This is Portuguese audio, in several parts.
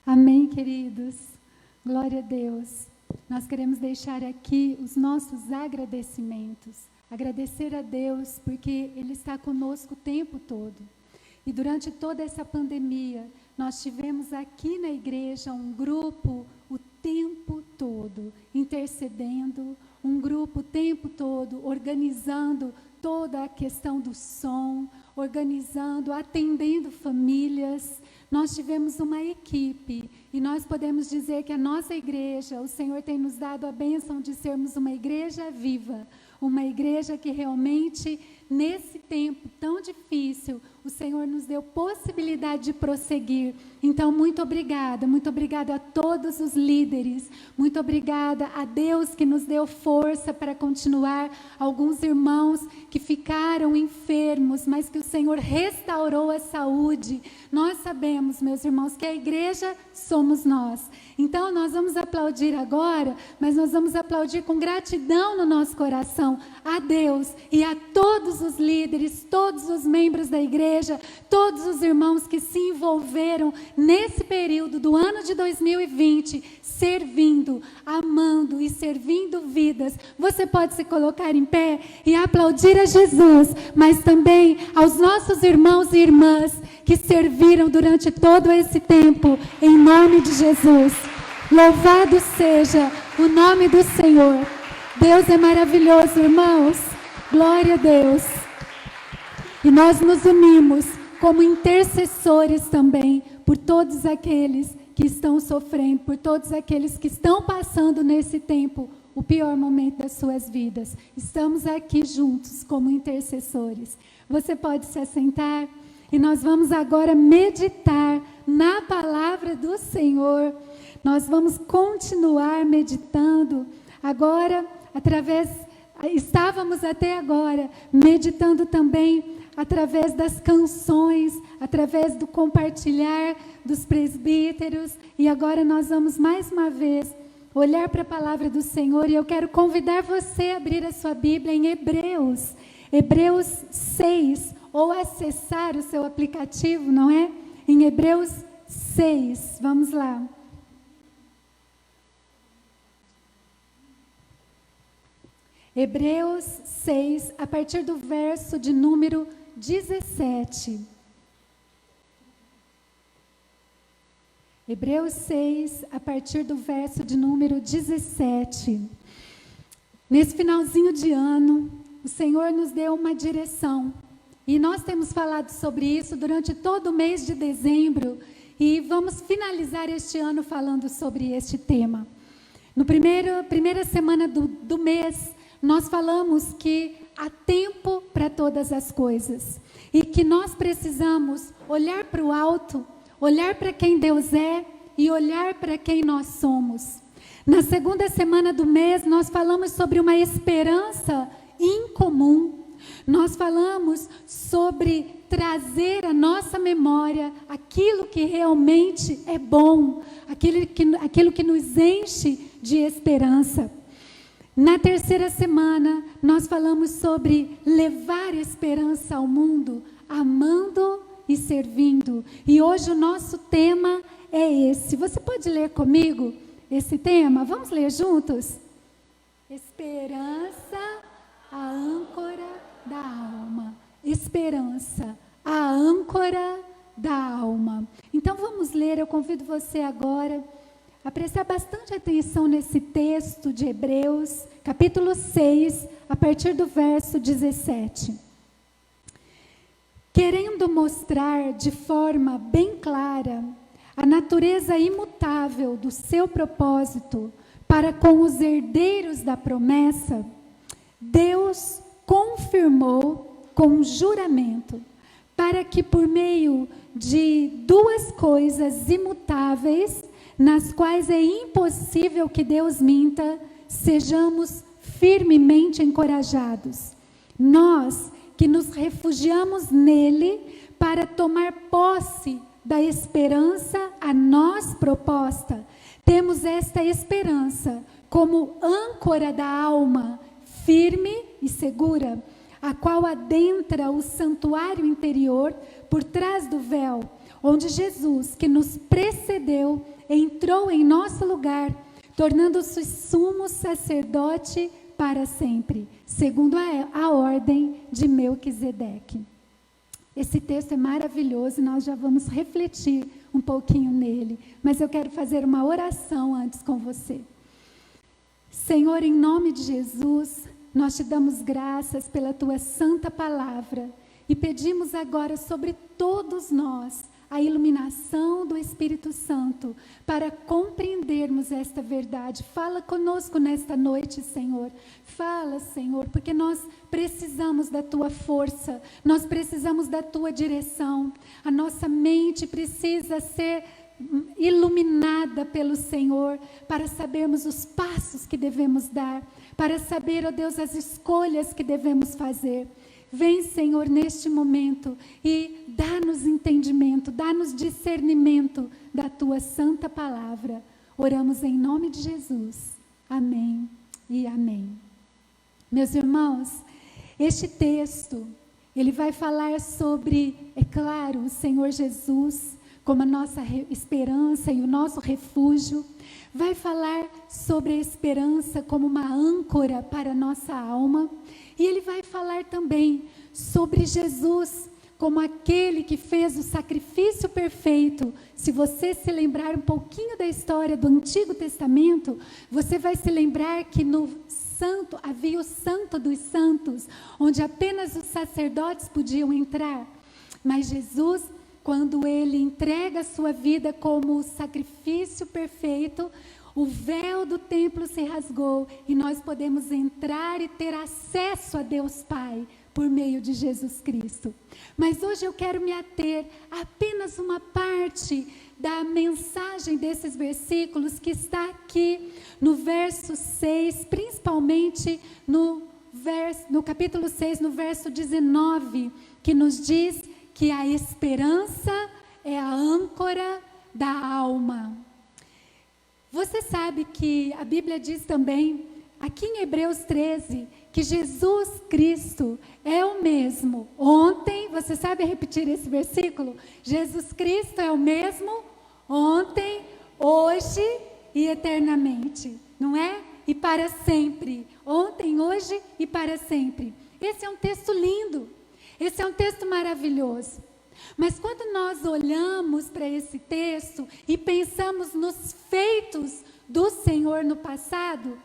Amém, queridos. Glória a Deus. Nós queremos deixar aqui os nossos agradecimentos. Agradecer a Deus porque Ele está conosco o tempo todo. E durante toda essa pandemia, nós tivemos aqui na igreja um grupo o tempo todo, intercedendo, um grupo o tempo todo, organizando toda a questão do som, organizando, atendendo famílias. Nós tivemos uma equipe e nós podemos dizer que a nossa igreja, o Senhor tem nos dado a bênção de sermos uma igreja viva, uma igreja que realmente, nesse tempo tão difícil, o Senhor nos deu possibilidade de prosseguir. Então, muito obrigada a todos os líderes, muito obrigada a Deus que nos deu força para continuar, alguns irmãos que ficaram enfermos, mas que o Senhor restaurou a saúde. Nós sabemos, meus irmãos, que a igreja somos nós. Então, nós vamos aplaudir agora, mas nós vamos aplaudir com gratidão no nosso coração a Deus e a todos os líderes, todos os membros da igreja, todos os irmãos que se envolveram nesse período do ano de 2020, servindo, amando e servindo vidas. Você pode se colocar em pé e aplaudir a Jesus, mas também aos nossos irmãos e irmãs que serviram durante todo esse tempo, em nome de Jesus. Louvado seja o nome do Senhor. Deus é maravilhoso, irmãos. Glória a Deus. E nós nos unimos como intercessores também por todos aqueles que estão sofrendo, por todos aqueles que estão passando nesse tempo o pior momento das suas vidas. Estamos aqui juntos como intercessores. Você pode se assentar e nós vamos agora meditar na palavra do Senhor. Nós vamos continuar meditando agora estávamos até agora meditando também através das canções, através do compartilhar dos presbíteros, e agora nós vamos mais uma vez olhar para a palavra do Senhor, e eu quero convidar você a abrir a sua Bíblia em Hebreus 6, ou acessar o seu aplicativo, não é? Em Hebreus 6, vamos lá. Hebreus 6, a partir do verso de número 17. Hebreus 6, a partir do verso de número 17. Nesse finalzinho de ano, o Senhor nos deu uma direção. E nós temos falado sobre isso durante todo o mês de dezembro. E vamos finalizar este ano falando sobre este tema. No primeira semana do mês, nós falamos que há tempo para todas as coisas e que nós precisamos olhar para o alto, olhar para quem Deus é e olhar para quem nós somos. Na segunda semana do mês, nós falamos sobre uma esperança incomum. Nós falamos sobre trazer à nossa memória aquilo que realmente é bom, aquilo que nos enche de esperança. Na terceira semana, nós falamos sobre levar esperança ao mundo, amando e servindo. E hoje o nosso tema é esse. Você pode ler comigo esse tema? Vamos ler juntos? Esperança, a âncora da alma. Esperança, a âncora da alma. Então vamos ler, eu convido você agora a prestar bastante atenção nesse texto de Hebreus, capítulo 6, a partir do verso 17. Querendo mostrar de forma bem clara a natureza imutável do seu propósito para com os herdeiros da promessa, Deus confirmou com juramento, para que por meio de duas coisas imutáveis, nas quais é impossível que Deus minta, sejamos firmemente encorajados. Nós que nos refugiamos nele para tomar posse da esperança a nós proposta, temos esta esperança como âncora da alma, firme e segura, a qual adentra o santuário interior por trás do véu, onde Jesus, que nos precedeu, entrou em nosso lugar, tornando-se sumo sacerdote para sempre, segundo a ordem de Melquisedeque. Esse texto é maravilhoso e nós já vamos refletir um pouquinho nele, mas eu quero fazer uma oração antes com você. Senhor, em nome de Jesus, nós te damos graças pela tua santa palavra e pedimos agora sobre todos nós a iluminação do Espírito Santo para compreendermos esta verdade. Fala conosco nesta noite, Senhor. Fala, Senhor, porque nós precisamos da tua força, nós precisamos da tua direção. A nossa mente precisa ser iluminada pelo Senhor para sabermos os passos que devemos dar, para saber, ó Deus, as escolhas que devemos fazer. Vem, Senhor, neste momento e dá-nos entendimento, dá-nos discernimento da tua santa palavra. Oramos em nome de Jesus. Amém e amém. Meus irmãos, este texto, ele vai falar sobre, é claro, o Senhor Jesus como a nossa esperança e o nosso refúgio. Vai falar sobre a esperança como uma âncora para a nossa alma. E ele vai falar também sobre Jesus como aquele que fez o sacrifício perfeito. Se você se lembrar um pouquinho da história do Antigo Testamento, você vai se lembrar que no santo havia o Santo dos Santos, onde apenas os sacerdotes podiam entrar. Mas Jesus, quando ele entrega a sua vida como o sacrifício perfeito, o véu do templo se rasgou e nós podemos entrar e ter acesso a Deus Pai por meio de Jesus Cristo. Mas hoje eu quero me ater a apenas uma parte da mensagem desses versículos que está aqui no verso 6, principalmente no capítulo 6, no verso 19, que nos diz que a esperança é a âncora da alma. Você sabe que a Bíblia diz também, aqui em Hebreus 13, que Jesus Cristo é o mesmo ontem. Você sabe repetir esse versículo? Jesus Cristo é o mesmo ontem, hoje e eternamente, não é? E para sempre. Ontem, hoje e para sempre. Esse é um texto lindo. Esse é um texto maravilhoso. Mas quando nós olhamos para esse texto e pensamos nos feitos do Senhor no passado,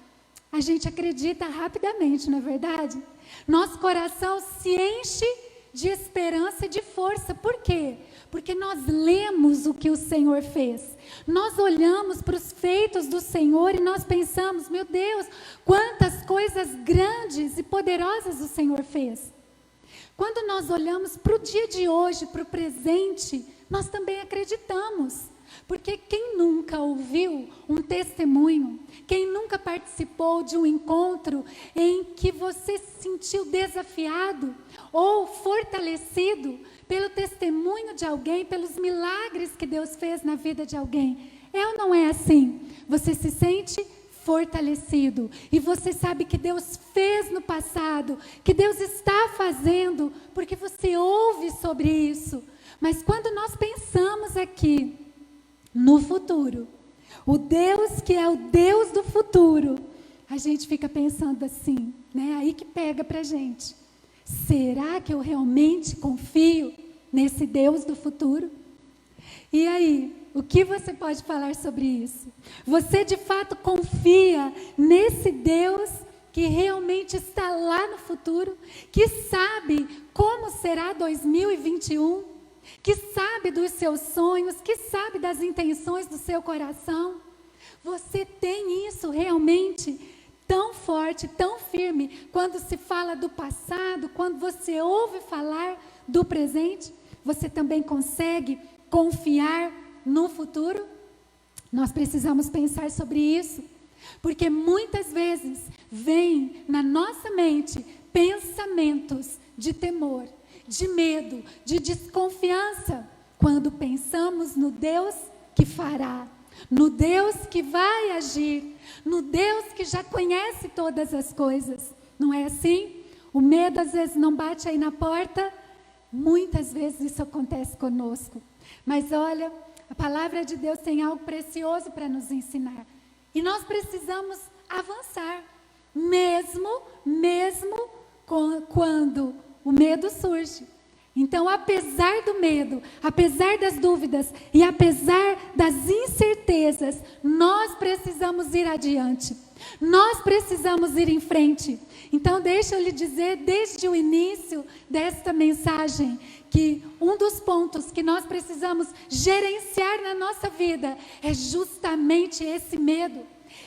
a gente acredita rapidamente, não é verdade? Nosso coração se enche de esperança e de força. Por quê? Porque nós lemos o que o Senhor fez. Nós olhamos para os feitos do Senhor e nós pensamos, meu Deus, quantas coisas grandes e poderosas o Senhor fez. Quando nós olhamos para o dia de hoje, para o presente, nós também acreditamos. Porque quem nunca ouviu um testemunho, quem nunca participou de um encontro em que você se sentiu desafiado ou fortalecido pelo testemunho de alguém, pelos milagres que Deus fez na vida de alguém? É ou não é assim? Você se sente fortalecido e você sabe que Deus fez no passado, que Deus está fazendo, porque você ouve sobre isso. Mas quando nós pensamos aqui no futuro, o Deus que é o Deus do futuro, a gente fica pensando assim, né? Aí que pega pra gente. Será que eu realmente confio nesse Deus do futuro? E aí, o que você pode falar sobre isso? Você de fato confia nesse Deus que realmente está lá no futuro, que sabe como será 2021, que sabe dos seus sonhos, que sabe das intenções do seu coração? Você tem isso realmente tão forte, tão firme, quando se fala do passado, quando você ouve falar do presente? Você também consegue confiar no futuro? Nós precisamos pensar sobre isso, porque muitas vezes vem na nossa mente pensamentos de temor, de medo, de desconfiança, quando pensamos no Deus que fará, no Deus que vai agir, no Deus que já conhece todas as coisas. Não é assim? O medo às vezes não bate aí na porta. Muitas vezes isso acontece conosco. Mas olha, A palavra de Deus tem algo precioso para nos ensinar. E nós precisamos avançar, mesmo quando o medo surge. Então, apesar do medo, apesar das dúvidas e apesar das incertezas, nós precisamos ir adiante. Nós precisamos ir em frente. Então, deixa eu lhe dizer, desde o início desta mensagem, que um dos pontos que nós precisamos gerenciar na nossa vida é justamente esse medo.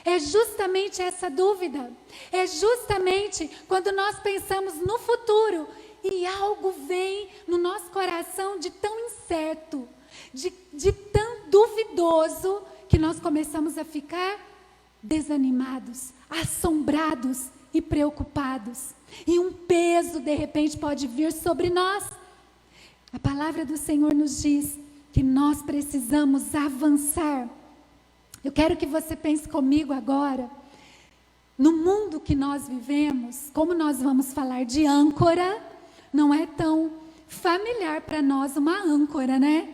É justamente essa dúvida. É justamente quando nós pensamos no futuro e algo vem no nosso coração de tão incerto, de tão duvidoso, que nós começamos a ficar desanimados, assombrados e preocupados. E um peso, de repente, pode vir sobre nós. A palavra do Senhor nos diz que nós precisamos avançar. Eu quero que você pense comigo agora, no mundo que nós vivemos, como nós vamos falar de âncora, não é tão familiar para nós uma âncora, né?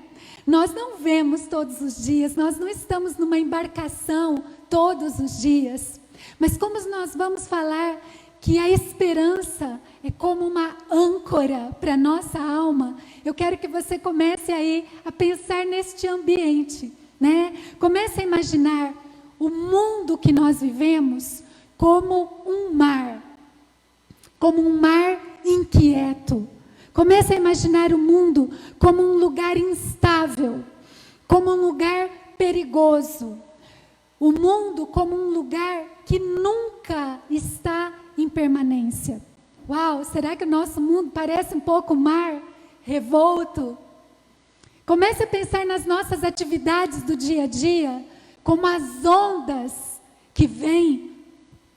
Nós não vemos todos os dias, nós não estamos numa embarcação todos os dias. Mas como nós vamos falar que a esperança é como uma âncora para a nossa alma, eu quero que você comece aí a pensar neste ambiente, né? Comece a imaginar o mundo que nós vivemos como um mar inquieto. Comece a imaginar o mundo como um lugar instável, como um lugar perigoso. O mundo como um lugar que nunca está em permanência. Uau, será que o nosso mundo parece um pouco mar revolto? Comece a pensar nas nossas atividades do dia a dia, como as ondas que vêm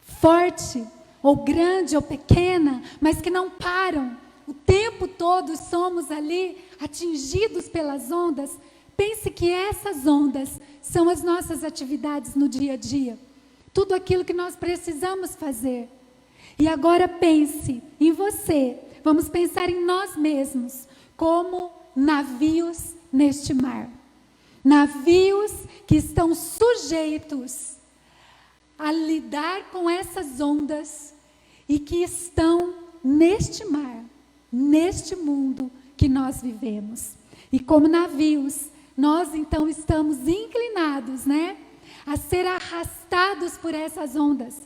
forte, ou grande ou pequena, mas que não param. O tempo todo somos ali atingidos pelas ondas. Pense que essas ondas são as nossas atividades no dia a dia. Tudo aquilo que nós precisamos fazer. E agora pense em você. Vamos pensar em nós mesmos como navios neste mar. Navios que estão sujeitos a lidar com essas ondas e que estão neste mar, neste mundo que nós vivemos. E como navios, nós então estamos inclinados, né, a ser arrastados por essas ondas,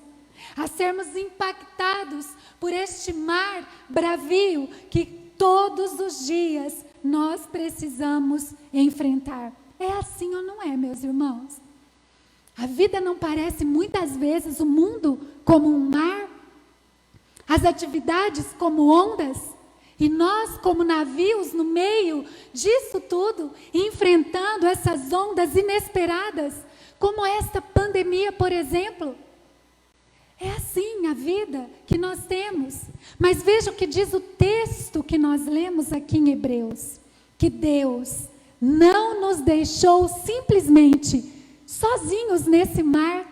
a sermos impactados por este mar bravio que todos os dias nós precisamos enfrentar. É assim ou não é, meus irmãos? A vida não parece muitas vezes o mundo como um mar, as atividades como ondas, e nós como navios no meio disso tudo, enfrentando essas ondas inesperadas, como esta pandemia, por exemplo. É assim a vida que nós temos. Mas veja o que diz o texto que nós lemos aqui em Hebreus, que Deus não nos deixou simplesmente sozinhos nesse mar,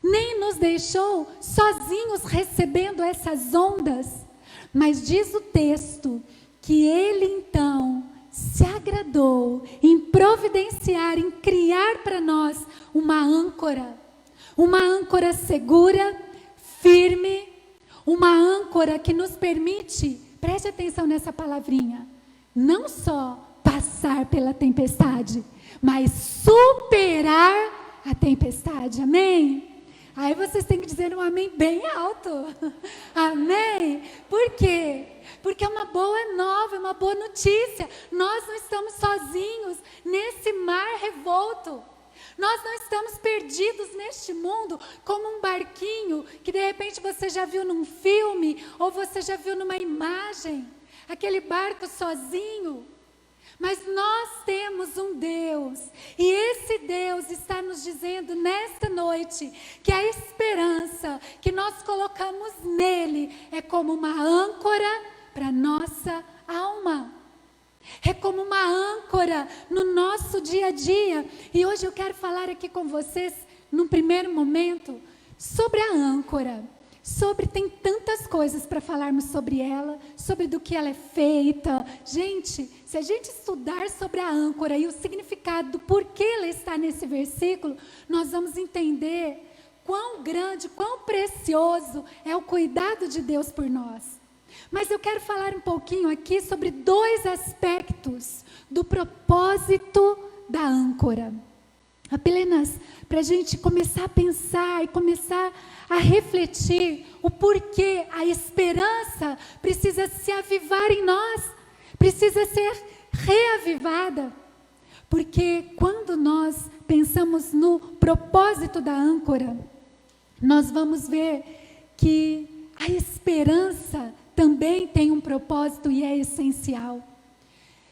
nem nos deixou sozinhos recebendo essas ondas, mas diz o texto que Ele então se agradou em providenciar, em criar para nós uma âncora segura, firme, uma âncora que nos permite, preste atenção nessa palavrinha, não só passar pela tempestade, mas superar a tempestade, amém? Aí vocês têm que dizer um amém bem alto, amém? Por quê? Porque é uma boa nova, é uma boa notícia, nós não estamos sozinhos nesse mar revolto, nós não estamos perdidos neste mundo como um barquinho que de repente você já viu num filme, ou você já viu numa imagem, aquele barco sozinho. Mas nós temos um Deus, e esse Deus está nos dizendo nesta noite que a esperança que nós colocamos nele é como uma âncora para nossa alma. É como uma âncora no nosso dia a dia. E hoje eu quero falar aqui com vocês, num primeiro momento, sobre a âncora. Tem tantas coisas para falarmos sobre ela, sobre do que ela é feita. Gente, se a gente estudar sobre a âncora e o significado do porquê ela está nesse versículo, nós vamos entender quão grande, quão precioso é o cuidado de Deus por nós. Mas eu quero falar um pouquinho aqui sobre 2 aspectos do propósito da âncora. Apenas para a gente começar a pensar e começar a refletir o porquê a esperança precisa se avivar em nós, precisa ser reavivada. Porque quando nós pensamos no propósito da âncora, nós vamos ver que a esperança também tem um propósito e é essencial.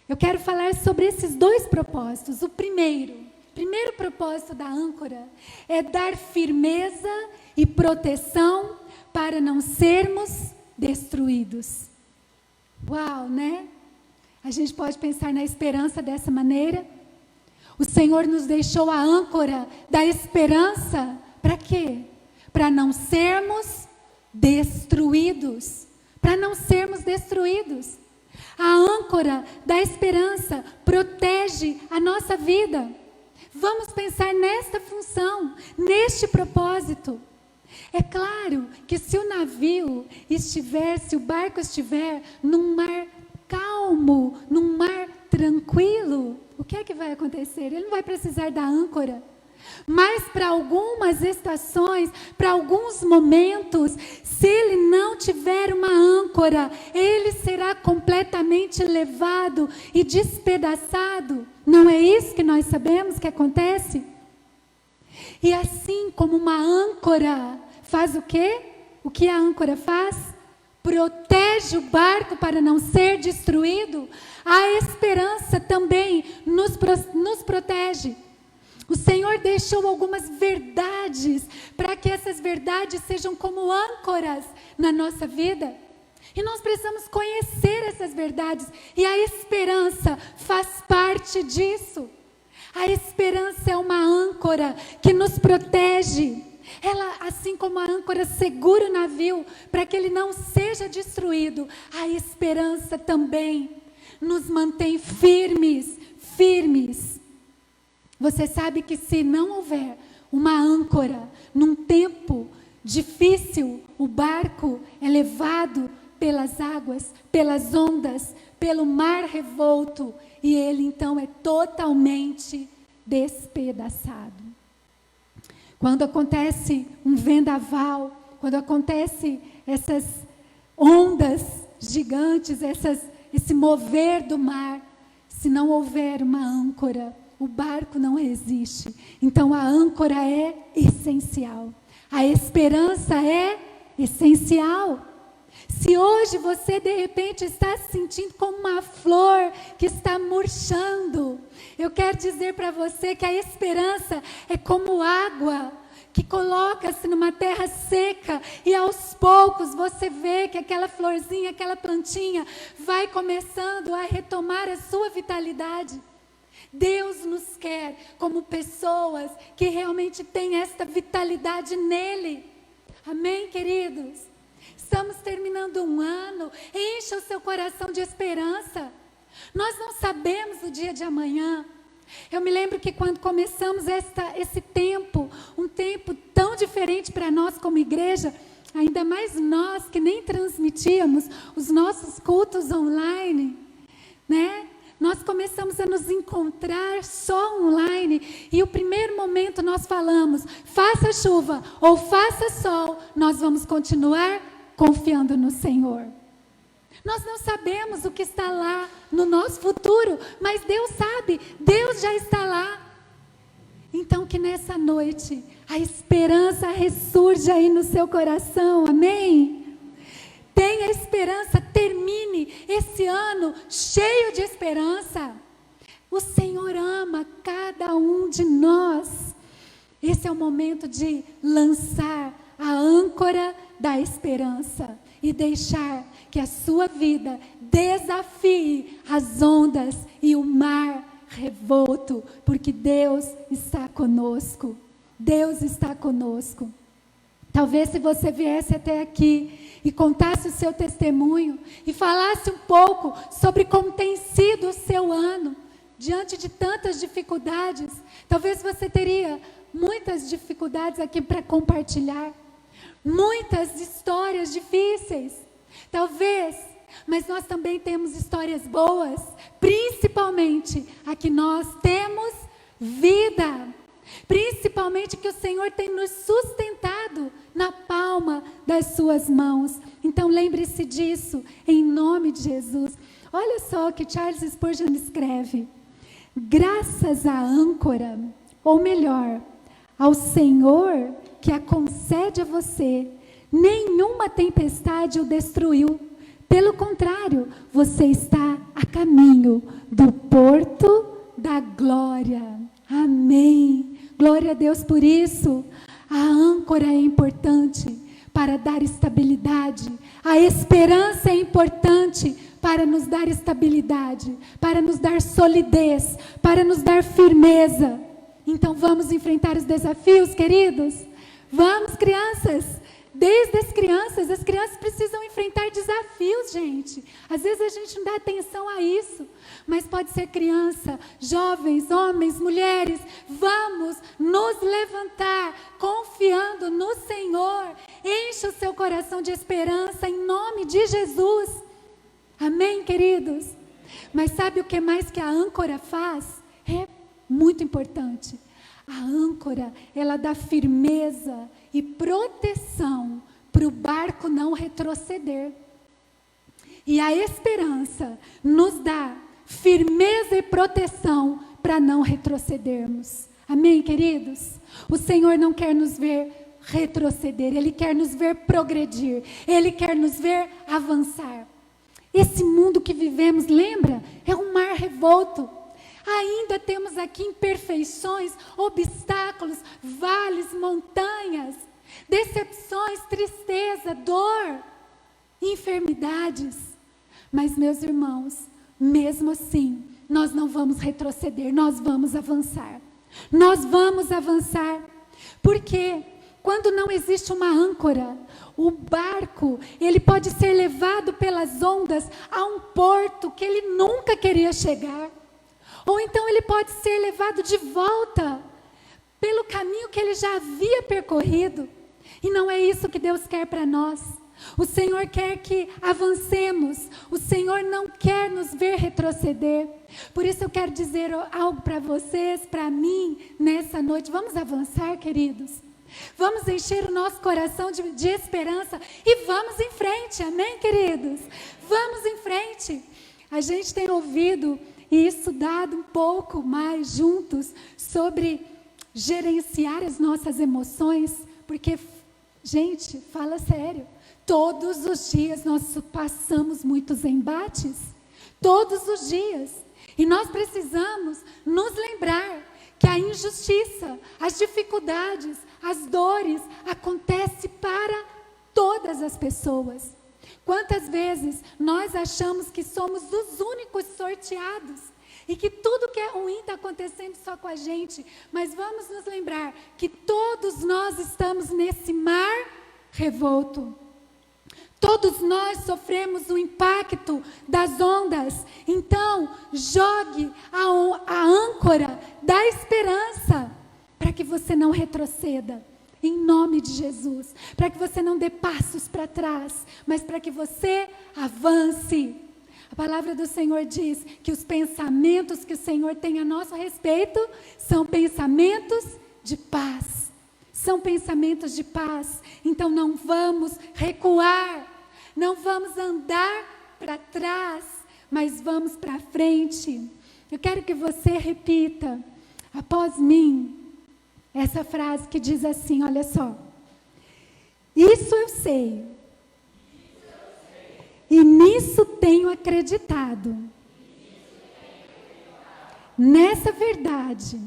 Eu quero falar sobre esses 2 propósitos. O primeiro propósito da âncora é dar firmeza e proteção para não sermos destruídos. Uau, né? A gente pode pensar na esperança dessa maneira. O Senhor nos deixou a âncora da esperança para quê? Para não sermos destruídos. Para não sermos destruídos. A âncora da esperança protege a nossa vida. Vamos pensar nesta função, neste propósito. É claro que se o barco estiver num mar calmo, num mar tranquilo, o que é que vai acontecer? Ele não vai precisar da âncora. Mas para algumas estações, para alguns momentos, se ele não tiver uma âncora, ele será completamente levado e despedaçado. Não é isso que nós sabemos que acontece? E assim como uma âncora faz o quê? O que a âncora faz? Protege o barco para não ser destruído. A esperança também nos protege. O Senhor deixou algumas verdades para que essas verdades sejam como âncoras na nossa vida. E nós precisamos conhecer essas verdades. E a esperança faz parte disso. A esperança é uma âncora que nos protege. Ela, assim como a âncora segura o navio para que ele não seja destruído, a esperança também nos mantém firmes. Você sabe que se não houver uma âncora, num tempo difícil, o barco é levado pelas águas, pelas ondas, pelo mar revolto, e ele então é totalmente despedaçado. Quando acontece um vendaval, quando acontece essas ondas gigantes, esse mover do mar, se não houver uma âncora, o barco não resiste. Então a âncora é essencial. A esperança é essencial. Se hoje você de repente está se sentindo como uma flor que está murchando, eu quero dizer para você que a esperança é como água que coloca-se numa terra seca e aos poucos você vê que aquela florzinha, aquela plantinha vai começando a retomar a sua vitalidade. Deus nos quer como pessoas que realmente têm esta vitalidade nele. Amém, queridos? Estamos terminando um ano, encha o seu coração de esperança. Nós não sabemos o dia de amanhã. Eu me lembro que quando começamos esse tempo, um tempo tão diferente para nós como igreja, ainda mais nós que nem transmitíamos os nossos cultos online, né? Nós começamos a nos encontrar só online e o primeiro momento nós falamos, faça chuva ou faça sol, nós vamos continuar confiando no Senhor. Nós não sabemos o que está lá no nosso futuro, mas Deus sabe, Deus já está lá. Então que nessa noite a esperança ressurja aí no seu coração, amém? Tenha esperança, termine esse ano cheio de esperança. O Senhor ama cada um de nós. Esse é o momento de lançar a âncora da esperança e deixar que a sua vida desafie as ondas e o mar revolto, porque Deus está conosco. Deus está conosco. Talvez se você viesse até aqui e contasse o seu testemunho e falasse um pouco sobre como tem sido o seu ano, diante de tantas dificuldades, talvez você teria muitas dificuldades aqui para compartilhar, muitas histórias difíceis, talvez, mas nós também temos histórias boas, principalmente a que nós temos vida, principalmente que o Senhor tem nos sustentado na palma das suas mãos. Então lembre-se disso, em nome de Jesus. Olha só o que Charles Spurgeon escreve: graças à âncora, ou melhor, ao Senhor que a concede a você, nenhuma tempestade o destruiu. Pelo contrário, você está a caminho do porto da glória. Amém. Glória a Deus por isso. A âncora é importante para dar estabilidade. A esperança é importante para nos dar estabilidade, para nos dar solidez, para nos dar firmeza. Então vamos enfrentar os desafios, queridos? Vamos, crianças. Desde as crianças precisam enfrentar desafios, gente. Às vezes a gente não dá atenção a isso, mas pode ser criança, jovens, homens, mulheres. Vamos nos levantar confiando no Senhor. Encha o seu coração de esperança em nome de Jesus. Amém, queridos? Mas sabe o que mais que a âncora faz? É muito importante. A âncora, ela dá firmeza e proteção para o barco não retroceder. E a esperança nos dá firmeza e proteção para não retrocedermos. Amém, queridos? O Senhor não quer nos ver retroceder, Ele quer nos ver progredir, Ele quer nos ver avançar. Esse mundo que vivemos, lembra? É um mar revolto. Ainda temos aqui imperfeições, obstáculos, vales, montanhas, decepções, tristeza, dor, enfermidades. Mas, meus irmãos, mesmo assim, nós não vamos retroceder, nós vamos avançar. Nós vamos avançar. Porque quando não existe uma âncora, o barco, ele pode ser levado pelas ondas a um porto que ele nunca queria chegar. Ou então ele pode ser levado de volta pelo caminho que ele já havia percorrido. E não é isso que Deus quer para nós. O Senhor quer que avancemos. O Senhor não quer nos ver retroceder. Por isso eu quero dizer algo para vocês, para mim, nessa noite. Vamos avançar, queridos. Vamos encher o nosso coração de esperança e vamos em frente. Amém, queridos? Vamos em frente. A gente tem ouvido e estudado um pouco mais juntos sobre gerenciar as nossas emoções, porque, gente, fala sério, todos os dias nós passamos muitos embates, todos os dias, e nós precisamos nos lembrar que a injustiça, as dificuldades, as dores acontecem para todas as pessoas. Quantas vezes nós achamos que somos os únicos sorteados e que tudo que é ruim está acontecendo só com a gente, mas vamos nos lembrar que todos nós estamos nesse mar revolto. Todos nós sofremos o impacto das ondas. Então, jogue a âncora da esperança para que você não retroceda. Em nome de Jesus, para que você não dê passos para trás, mas para que você avance. A palavra do Senhor diz que os pensamentos que o Senhor tem a nosso respeito são pensamentos de paz. São pensamentos de paz. Então não vamos recuar, não vamos andar para trás, mas vamos para frente. Eu quero que você repita após mim essa frase que diz assim, olha só: isso eu sei, e nisso tenho acreditado, nessa verdade,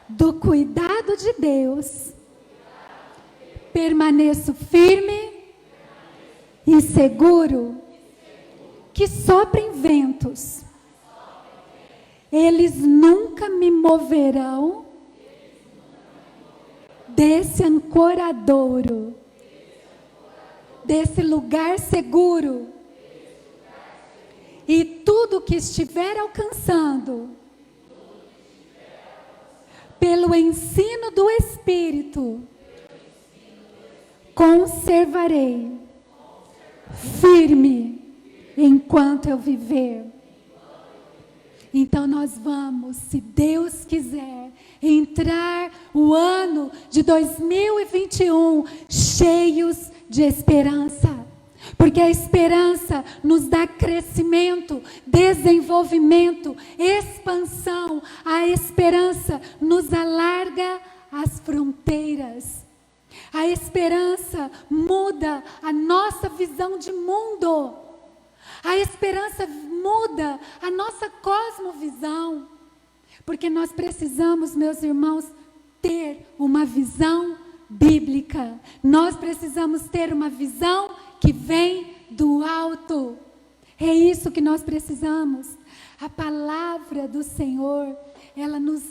do cuidado de Deus, permaneço firme e seguro, que soprem ventos, eles nunca me moverão desse ancoradouro, desse lugar seguro, e tudo que estiver alcançando, pelo ensino do Espírito, conservarei firme enquanto eu viver. Então nós vamos, se Deus quiser, entrar o ano de 2021 cheios de esperança. Porque a esperança nos dá crescimento, desenvolvimento, expansão. A esperança nos alarga as fronteiras. A esperança muda a nossa visão de mundo. A esperança muda a nossa cosmovisão. Porque nós precisamos, meus irmãos, ter uma visão bíblica. Nós precisamos ter uma visão que vem do alto. É isso que nós precisamos. A palavra do Senhor, ela nos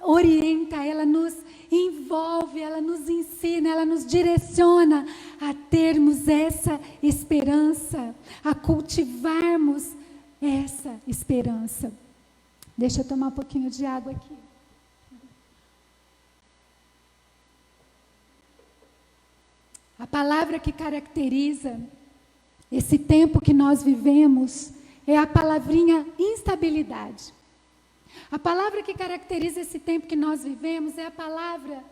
orienta, ela nos envolve, ela nos ensina, ela nos direciona a termos essa esperança, a cultivarmos essa esperança. Deixa eu tomar um pouquinho de água aqui. A palavra que caracteriza esse tempo que nós vivemos é a palavrinha instabilidade. A palavra que caracteriza esse tempo que nós vivemos é a palavra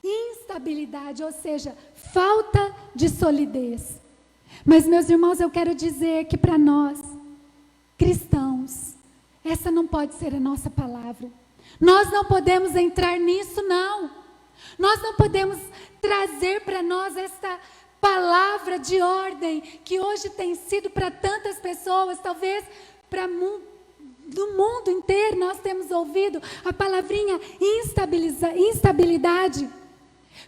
instabilidade, ou seja, falta de solidez. Mas, meus irmãos, eu quero dizer que para nós, cristãos, essa não pode ser a nossa palavra. Nós não podemos entrar nisso, não. Nós não podemos trazer para nós esta palavra de ordem que hoje tem sido para tantas pessoas, talvez para do mundo inteiro nós temos ouvido a palavrinha instabilidade.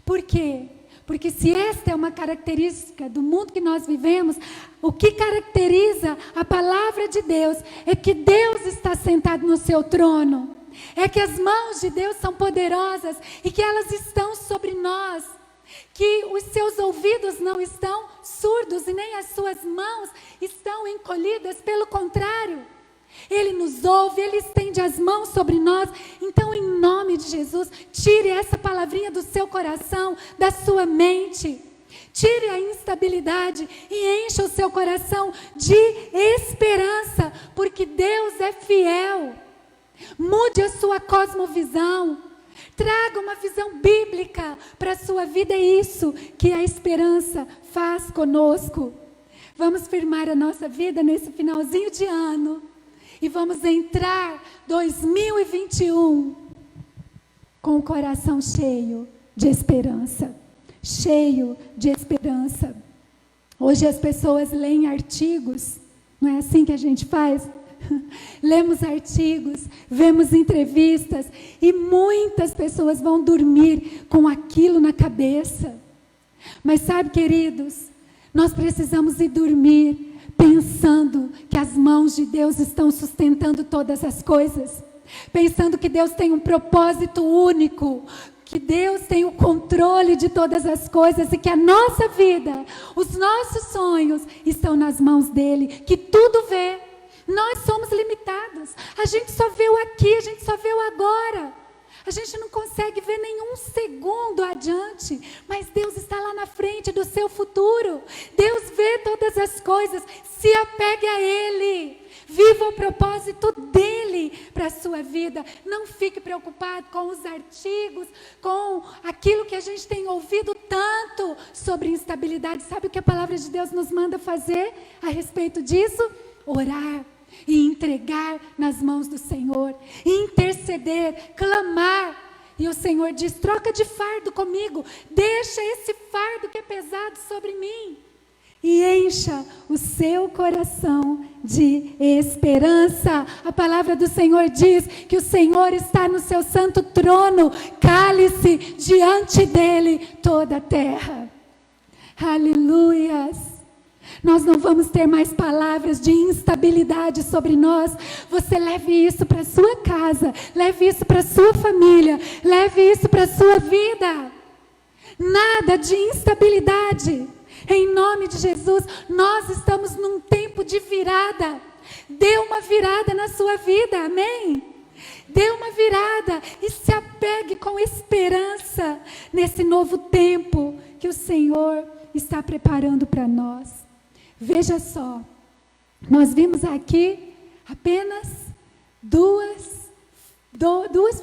Por quê? Porque se esta é uma característica do mundo que nós vivemos, o que caracteriza a palavra de Deus é que Deus está sentado no seu trono. É que as mãos de Deus são poderosas e que elas estão sobre nós. Que os seus ouvidos não estão surdos e nem as suas mãos estão encolhidas, pelo contrário. Ele nos ouve, Ele estende as mãos sobre nós. Então, em nome de Jesus, tire essa palavrinha do seu coração, da sua mente. Tire a instabilidade e encha o seu coração de esperança, porque Deus é fiel. Mude a sua cosmovisão. Traga uma visão bíblica para a sua vida. É isso que a esperança faz conosco. Vamos firmar a nossa vida nesse finalzinho de ano. E vamos entrar 2021 com o coração cheio de esperança. Cheio de esperança. Hoje as pessoas leem artigos. Não é assim que a gente faz? Lemos artigos, vemos entrevistas e muitas pessoas vão dormir com aquilo na cabeça. Mas sabe, queridos, nós precisamos ir dormir pensando que as mãos de Deus estão sustentando todas as coisas, pensando que Deus tem um propósito único, que Deus tem o controle de todas as coisas e que a nossa vida, os nossos sonhos estão nas mãos dele, que tudo vê. Nós somos limitados, a gente só vê o aqui, a gente só vê o agora, a gente não consegue ver nenhum segundo adiante, mas Deus está lá na frente do seu futuro. Deus vê todas as coisas, se apegue a Ele, viva o propósito dEle para a sua vida. Não fique preocupado com os artigos, com aquilo que a gente tem ouvido tanto sobre instabilidade. Sabe o que a palavra de Deus nos manda fazer a respeito disso? Orar. E entregar nas mãos do Senhor, e interceder, clamar. E o Senhor diz: troca de fardo comigo, deixa esse fardo que é pesado sobre mim, e encha o seu coração de esperança. A palavra do Senhor diz que o Senhor está no seu santo trono, cale-se diante dele toda a terra. Aleluias. Nós não vamos ter mais palavras de instabilidade sobre nós. Você leve isso para a sua casa, leve isso para a sua família, leve isso para a sua vida. Nada de instabilidade. Em nome de Jesus, nós estamos num tempo de virada. Dê uma virada na sua vida, amém? Dê uma virada e se apegue com esperança nesse novo tempo que o Senhor está preparando para nós. Veja só, nós vimos aqui apenas duas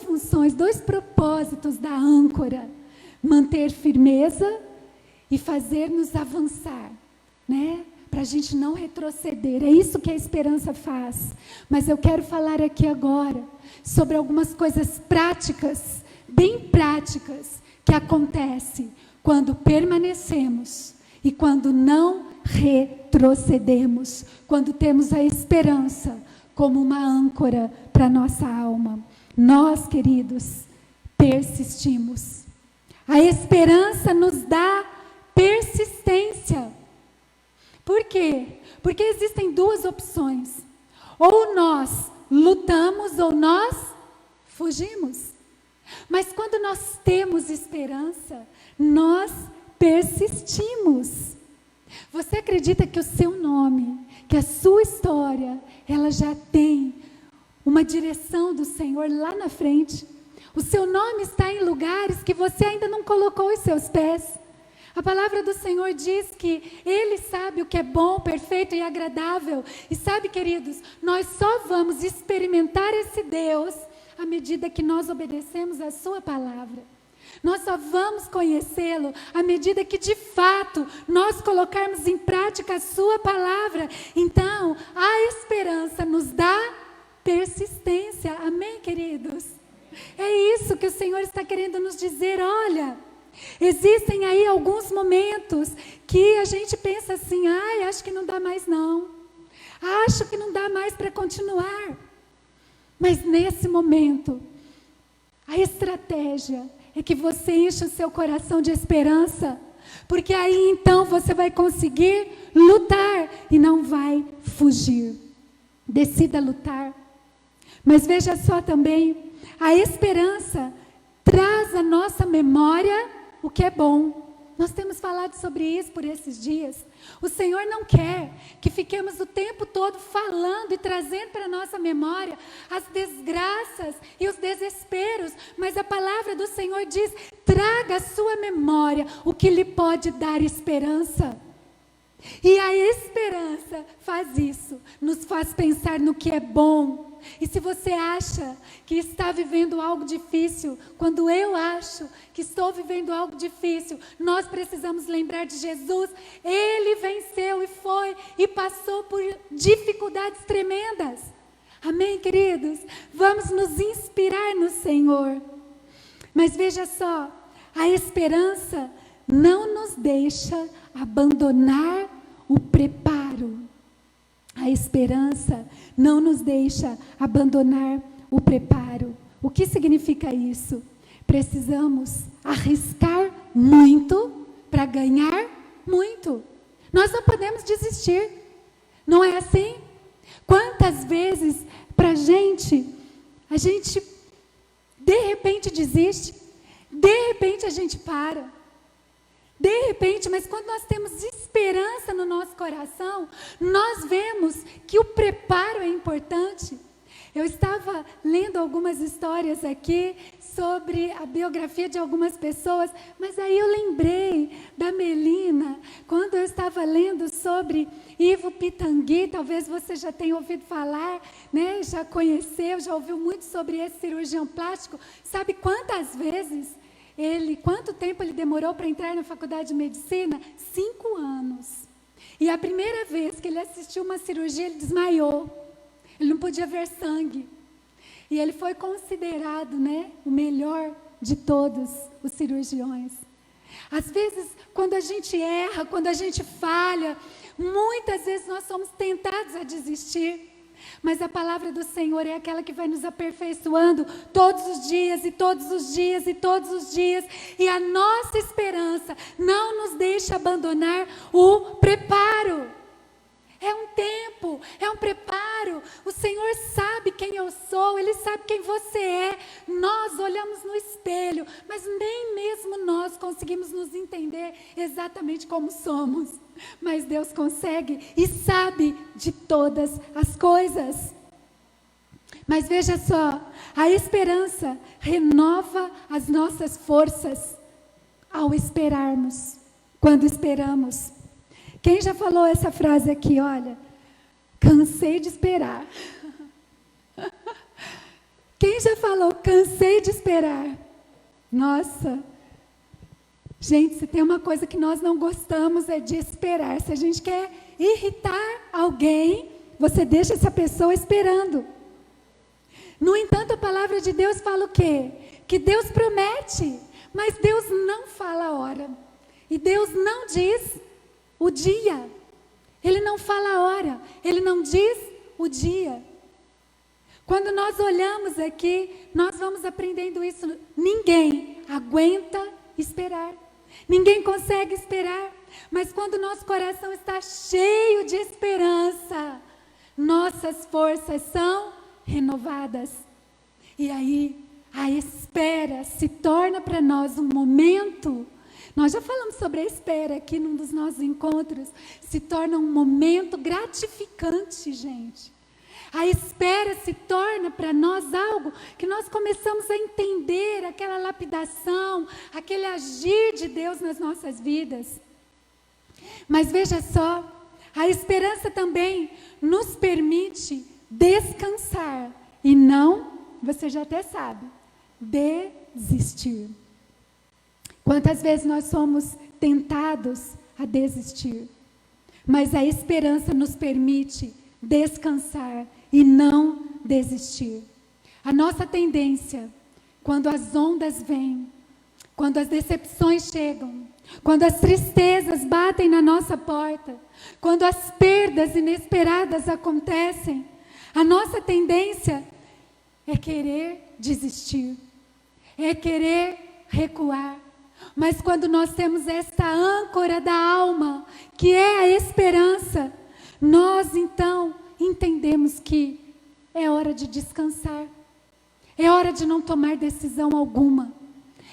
funções, dois propósitos da âncora: manter firmeza e fazer-nos avançar, né? Para a gente não retroceder. É isso que a esperança faz. Mas eu quero falar aqui agora sobre algumas coisas práticas, bem práticas, que acontecem quando permanecemos e quando não retrocedemos, quando temos a esperança como uma âncora para a nossa alma. Nós, queridos, persistimos. A esperança nos dá persistência. Por quê? Porque existem duas opções. Ou nós lutamos ou nós fugimos. Mas quando nós temos esperança, nós persistimos. Você acredita que o seu nome, que a sua história, ela já tem uma direção do Senhor lá na frente? O seu nome está em lugares que você ainda não colocou os seus pés. A palavra do Senhor diz que Ele sabe o que é bom, perfeito e agradável. E sabe, queridos, nós só vamos experimentar esse Deus à medida que nós obedecemos a sua palavra. Nós só vamos conhecê-lo à medida que, de fato, nós colocarmos em prática a sua palavra. Então, a esperança nos dá persistência. Amém, queridos? É isso que o Senhor está querendo nos dizer. Olha, existem aí alguns momentos que a gente pensa assim: ai, acho que não dá mais não. Acho que não dá mais para continuar. Mas nesse momento, a estratégia é que você enche o seu coração de esperança, porque aí então você vai conseguir lutar e não vai fugir. Decida lutar. Mas veja só também, a esperança traz à nossa memória o que é bom. Nós temos falado sobre isso por esses dias. O Senhor não quer que fiquemos o tempo todo falando e trazendo para a nossa memória as desgraças e os desesperos, mas a palavra do Senhor diz: traga à sua memória o que lhe pode dar esperança. E a esperança faz isso, nos faz pensar no que é bom. E se você acha que está vivendo algo difícil, quando eu acho que estou vivendo algo difícil, nós precisamos lembrar de Jesus. Ele venceu e foi e passou por dificuldades tremendas. Amém, queridos? Vamos nos inspirar no Senhor. Mas veja só, a esperança não nos deixa abandonar o preparo. A esperança não nos deixa abandonar o preparo. O que significa isso? Precisamos arriscar muito para ganhar muito. Nós não podemos desistir. Não é assim? Quantas vezes a gente de repente desiste, de repente a gente para. De repente, mas quando nós temos esperança no nosso coração, nós vemos que o preparo é importante. Eu estava lendo algumas histórias aqui sobre a biografia de algumas pessoas, mas aí eu lembrei da Melina, quando eu estava lendo sobre Ivo Pitangui. Talvez você já tenha ouvido falar, né? Já conheceu, já ouviu muito sobre esse cirurgião plástico. Sabe quanto tempo ele demorou para entrar na faculdade de medicina? 5 anos. E a primeira vez que ele assistiu uma cirurgia, ele desmaiou. Ele não podia ver sangue. E ele foi considerado, né, o melhor de todos os cirurgiões. Às vezes, quando a gente erra, quando a gente falha, muitas vezes nós somos tentados a desistir. Mas a palavra do Senhor é aquela que vai nos aperfeiçoando todos os dias, e todos os dias, e todos os dias. E a nossa esperança não nos deixa abandonar o preparo. É um tempo, é um preparo. O Senhor sabe quem eu sou, Ele sabe quem você é. Nós olhamos no espelho, mas nem mesmo nós conseguimos nos entender exatamente como somos. Mas Deus consegue e sabe de todas as coisas. Mas veja só, a esperança renova as nossas forças ao esperarmos, quando esperamos. Quem já falou essa frase aqui, olha, cansei de esperar. Quem já falou, cansei de esperar? Nossa, gente, se tem uma coisa que nós não gostamos é de esperar. Se a gente quer irritar alguém, você deixa essa pessoa esperando. No entanto, a palavra de Deus fala o quê? Que Deus promete, mas Deus não fala a hora. E Deus não diz o dia. Ele não fala a hora, Ele não diz o dia. Quando nós olhamos aqui, nós vamos aprendendo isso. Ninguém aguenta esperar. Ninguém consegue esperar. Mas quando nosso coração está cheio de esperança, nossas forças são renovadas. E aí, a espera se torna para nós um momento. Nós já falamos sobre a espera aqui num dos nossos encontros. Se torna um momento gratificante, gente. A espera se torna para nós algo que nós começamos a entender, aquela lapidação, aquele agir de Deus nas nossas vidas. Mas veja só, a esperança também nos permite descansar e não, você já até sabe, desistir. Quantas vezes nós somos tentados a desistir, mas a esperança nos permite descansar e não desistir. A nossa tendência, quando as ondas vêm, quando as decepções chegam, quando as tristezas batem na nossa porta, quando as perdas inesperadas acontecem, a nossa tendência é querer desistir, é querer recuar. Mas quando nós temos esta âncora da alma, que é a esperança, nós então entendemos que é hora de descansar, é hora de não tomar decisão alguma,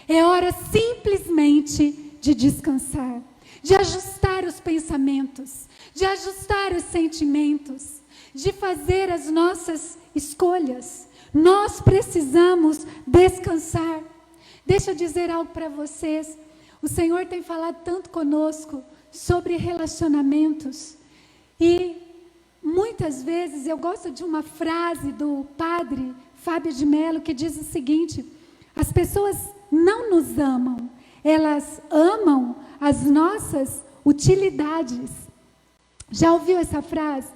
é hora simplesmente de descansar, de ajustar os pensamentos, de ajustar os sentimentos, de fazer as nossas escolhas. Nós precisamos descansar. Deixa eu dizer algo para vocês. O Senhor tem falado tanto conosco sobre relacionamentos. E muitas vezes eu gosto de uma frase do padre Fábio de Mello que diz o seguinte: as pessoas não nos amam, elas amam as nossas utilidades. Já ouviu essa frase?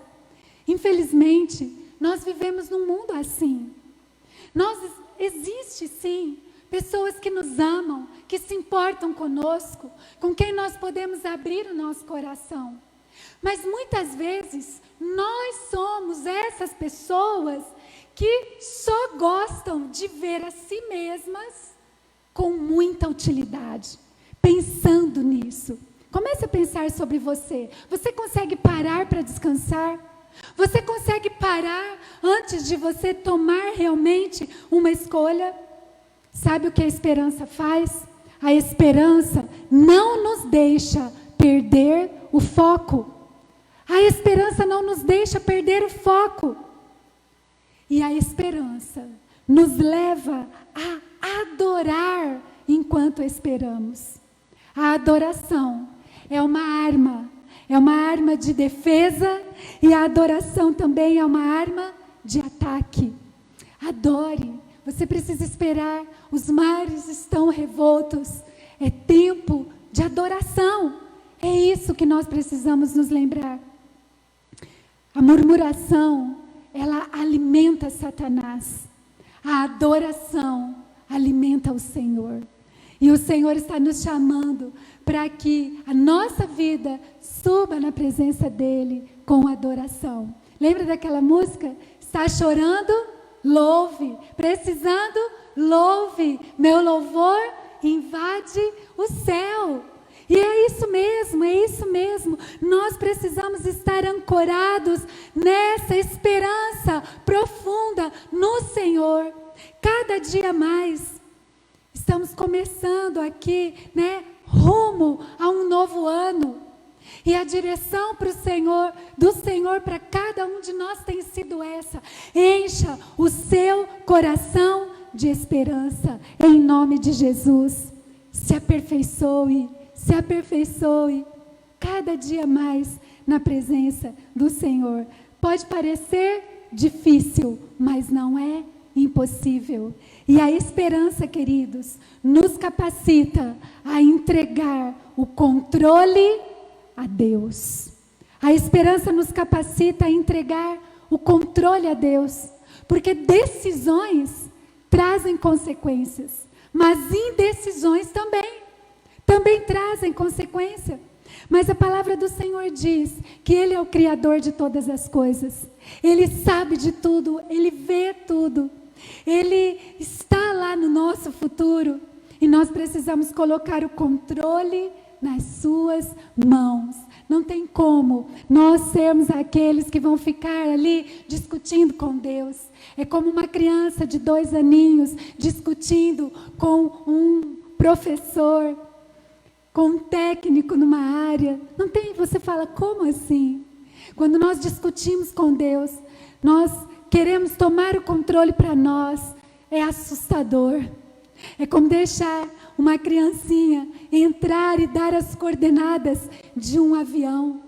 Infelizmente, nós vivemos num mundo assim. Existe sim pessoas que nos amam, que se importam conosco, com quem nós podemos abrir o nosso coração. Mas muitas vezes nós somos essas pessoas que só gostam de ver a si mesmas com muita utilidade. Pensando nisso, comece a pensar sobre você. Você consegue parar para descansar? Você consegue parar antes de você tomar realmente uma escolha? Sabe o que a esperança faz? A esperança não nos deixa perder o foco. A esperança não nos deixa perder o foco. E a esperança nos leva a adorar enquanto esperamos. A adoração é uma arma de defesa, e a adoração também é uma arma de ataque. Adore. Você precisa esperar, os mares estão revoltos, é tempo de adoração. É isso que nós precisamos nos lembrar. A murmuração, ela alimenta Satanás. A adoração alimenta o Senhor. E o Senhor está nos chamando para que a nossa vida suba na presença dEle com adoração. Lembra daquela música? Está chorando? Louve. Precisando? Louve. Meu louvor invade o céu. E é isso mesmo, é isso mesmo. Nós precisamos estar ancorados nessa esperança profunda no Senhor, cada dia mais. Estamos começando aqui, rumo a um novo ano. E a direção do Senhor para cada um de nós tem sido essa: encha o seu coração de esperança, em nome de Jesus. Se aperfeiçoe cada dia mais na presença do Senhor. Pode parecer difícil, mas não é impossível. E a esperança, queridos, nos capacita a entregar o controle a Deus. A esperança nos capacita a entregar o controle a Deus, porque decisões trazem consequências, mas indecisões também trazem consequência. Mas a palavra do Senhor diz que Ele é o Criador de todas as coisas. Ele sabe de tudo, Ele vê tudo. Ele está lá no nosso futuro e nós precisamos colocar o controle nas suas mãos. Não tem como nós sermos aqueles que vão ficar ali discutindo com Deus. É como uma criança de 2 aninhos discutindo com um professor, com um técnico numa área. Não tem, você fala, como assim? Quando nós discutimos com Deus, nós queremos tomar o controle para nós, é assustador. É como deixar uma criancinha entrar e dar as coordenadas de um avião.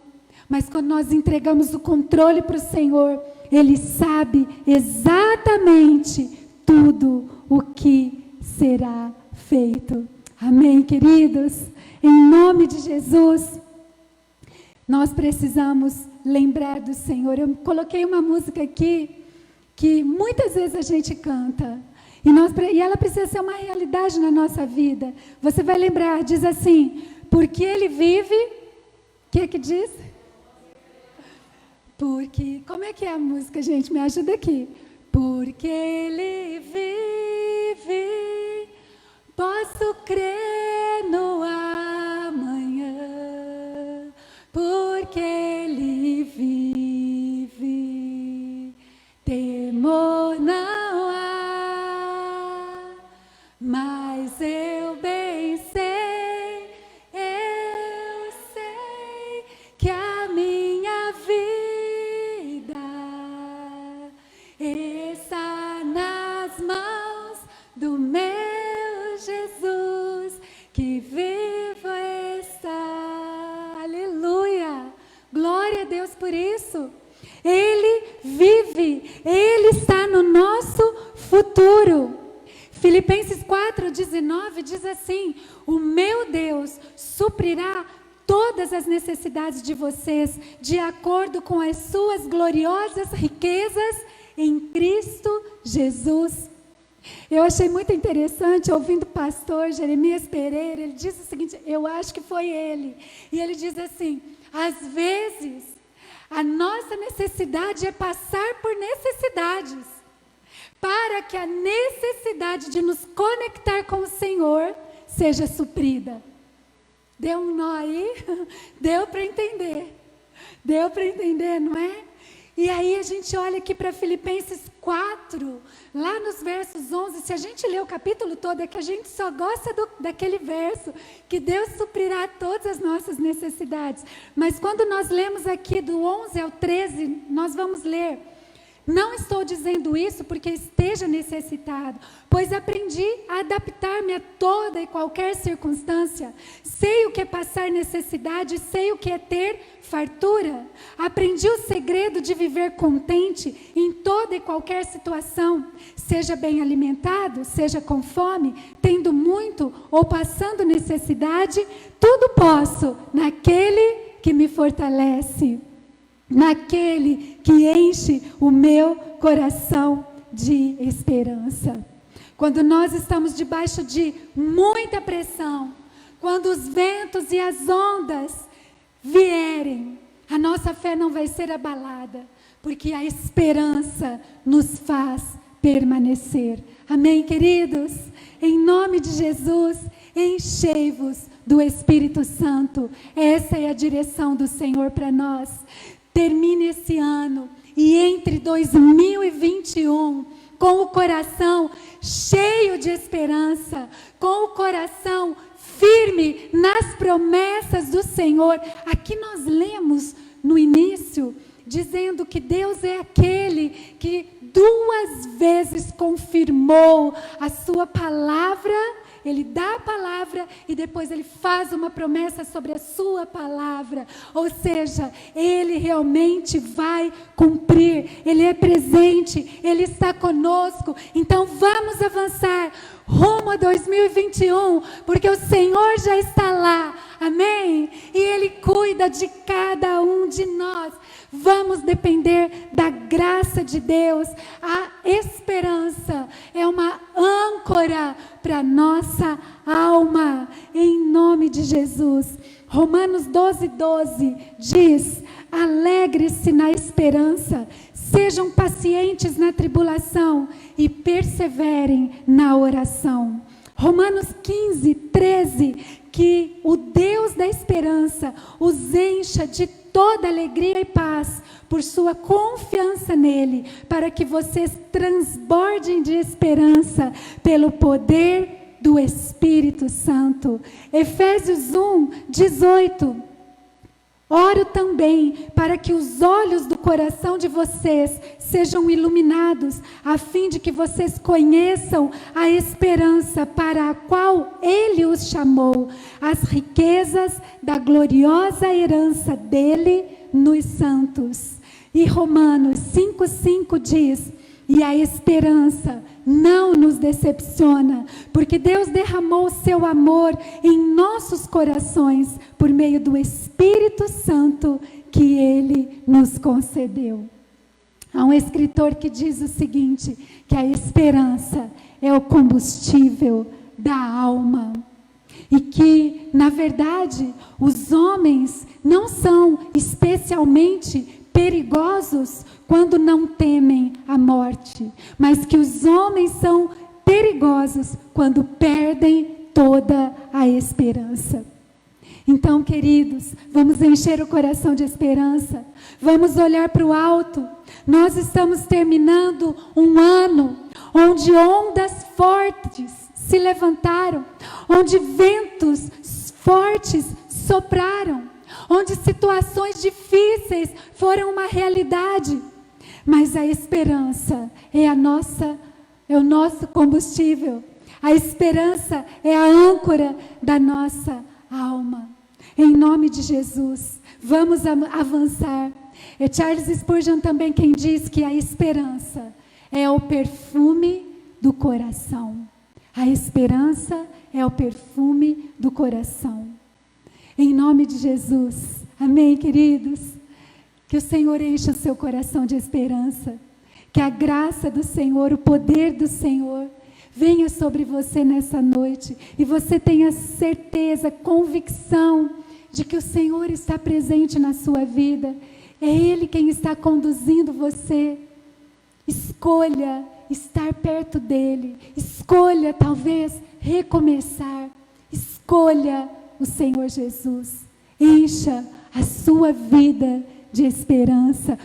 Mas quando nós entregamos o controle para o Senhor, Ele sabe exatamente tudo o que será feito. Amém, queridos? Em nome de Jesus, nós precisamos lembrar do Senhor. Eu coloquei uma música aqui que muitas vezes a gente canta. E ela precisa ser uma realidade na nossa vida. Você vai lembrar, diz assim: porque Ele vive, o que diz? Porque, como é que é a música, gente? Me ajuda aqui. Porque Ele vive, posso crer no amanhã. Porque Ele vive, temor não há. Mas eu bem sei que a minha vida está nas mãos do meu Jesus, que vivo está. Aleluia! Glória a Deus por isso. Ele vive, Ele está no nosso futuro. Filipenses 4:19 diz assim: o meu Deus suprirá todas as necessidades de vocês, de acordo com as suas gloriosas riquezas em Cristo Jesus. Eu achei muito interessante, ouvindo o pastor Jeremias Pereira, ele diz o seguinte, eu acho que foi ele, e ele diz assim: às vezes, a nossa necessidade é passar por necessidades, para que a necessidade de nos conectar com o Senhor seja suprida. Deu um nó aí? Deu para entender, não é? E aí a gente olha aqui para Filipenses 4, lá nos versos 11, se a gente ler o capítulo todo, é que a gente só gosta daquele verso, que Deus suprirá todas as nossas necessidades. Mas quando nós lemos aqui do 11 ao 13, nós vamos ler: não estou dizendo isso porque esteja necessitado, pois aprendi a adaptar-me a toda e qualquer circunstância. Sei o que é passar necessidade, sei o que é ter fartura. Aprendi o segredo de viver contente em toda e qualquer situação. Seja bem alimentado, seja com fome, tendo muito ou passando necessidade, tudo posso naquele que me fortalece. Naquele que enche o meu coração de esperança. Quando nós estamos debaixo de muita pressão, quando os ventos e as ondas vierem, a nossa fé não vai ser abalada, porque a esperança nos faz permanecer. Amém, queridos? Em nome de Jesus, enchei-vos do Espírito Santo. Essa é a direção do Senhor para nós. Termine esse ano e entre 2021 com o coração cheio de esperança, com o coração firme nas promessas do Senhor. Aqui nós lemos no início, dizendo que Deus é aquele que 2 vezes confirmou a sua palavra. Ele dá a palavra e depois ele faz uma promessa sobre a sua palavra. Ou seja, ele realmente vai cumprir. Ele é presente, ele está conosco. Então vamos avançar rumo a 2021, porque o Senhor já está lá. Amém? E ele cuida de cada um de nós. Vamos depender da graça de Deus. A esperança é uma âncora para nossa alma, em nome de Jesus. Romanos 12:12 diz: alegre-se na esperança, sejam pacientes na tribulação e perseverem na oração. Romanos 15:13, que o Deus da esperança os encha de toda alegria e paz por sua confiança nele, para que vocês transbordem de esperança pelo poder do Espírito Santo. Efésios 1:18. Oro também para que os olhos do coração de vocês sejam iluminados, a fim de que vocês conheçam a esperança para a qual Ele os chamou, as riquezas da gloriosa herança dele nos santos. E Romanos 5:5 diz: e a esperança não nos decepciona, porque Deus derramou o seu amor em nossos corações por meio do Espírito Santo que Ele nos concedeu. Há um escritor que diz o seguinte, que a esperança é o combustível da alma. E que, na verdade, os homens não são especialmente perigosos quando não temem a morte, mas que os homens são perigosos quando perdem toda a esperança. Então, queridos, vamos encher o coração de esperança, vamos olhar para o alto. Nós estamos terminando um ano onde ondas fortes se levantaram, onde ventos fortes sopraram, onde situações difíceis foram uma realidade, mas a esperança é o nosso combustível, a esperança é a âncora da nossa alma. Em nome de Jesus, vamos avançar. É Charles Spurgeon também quem diz que a esperança é o perfume do coração. A esperança é o perfume do coração. Em nome de Jesus. Amém, queridos? Que o Senhor encha o seu coração de esperança. Que a graça do Senhor, o poder do Senhor, venha sobre você nessa noite. E você tenha certeza, convicção de que o Senhor está presente na sua vida. É Ele quem está conduzindo você. Escolha estar perto dEle. Escolha, talvez, recomeçar. Escolha o Senhor Jesus. Encha a sua vida de esperança.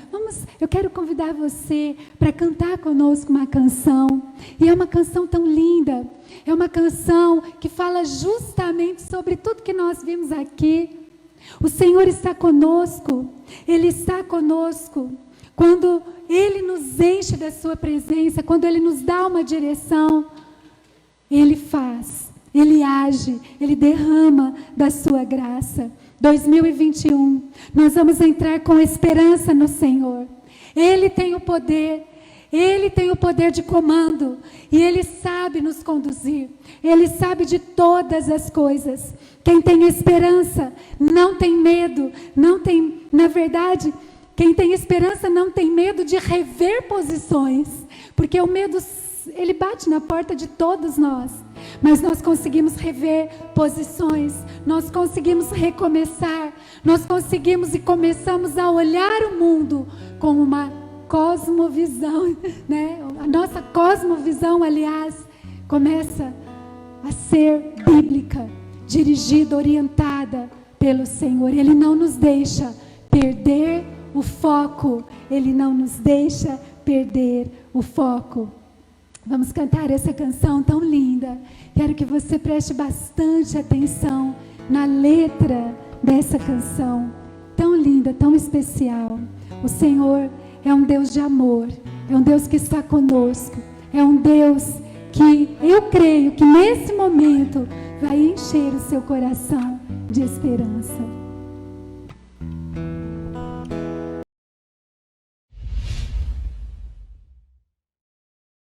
Eu quero convidar você para cantar conosco uma canção. E é uma canção tão linda. É uma canção que fala justamente sobre tudo que nós vimos aqui. O Senhor está conosco. Ele está conosco. Quando Ele nos enche da sua presença, quando Ele nos dá uma direção, Ele faz, Ele age, Ele derrama da sua graça. 2021, nós vamos entrar com esperança no Senhor. Ele tem o poder de comando, e Ele sabe nos conduzir, Ele sabe de todas as coisas. Quem tem esperança não tem medo, na verdade, quem tem esperança não tem medo de rever posições, porque o medo, ele bate na porta de todos nós. Mas nós conseguimos rever posições, nós conseguimos recomeçar, nós conseguimos e começamos a olhar o mundo com uma cosmovisão, né? A nossa cosmovisão, aliás, começa a ser bíblica, dirigida, orientada pelo Senhor. Ele não nos deixa perder o foco, Ele não nos deixa perder o foco. Vamos cantar essa canção tão linda. Quero que você preste bastante atenção na letra dessa canção, tão linda, tão especial. O Senhor é um Deus de amor, é um Deus que está conosco, é um Deus que eu creio que nesse momento vai encher o seu coração de esperança.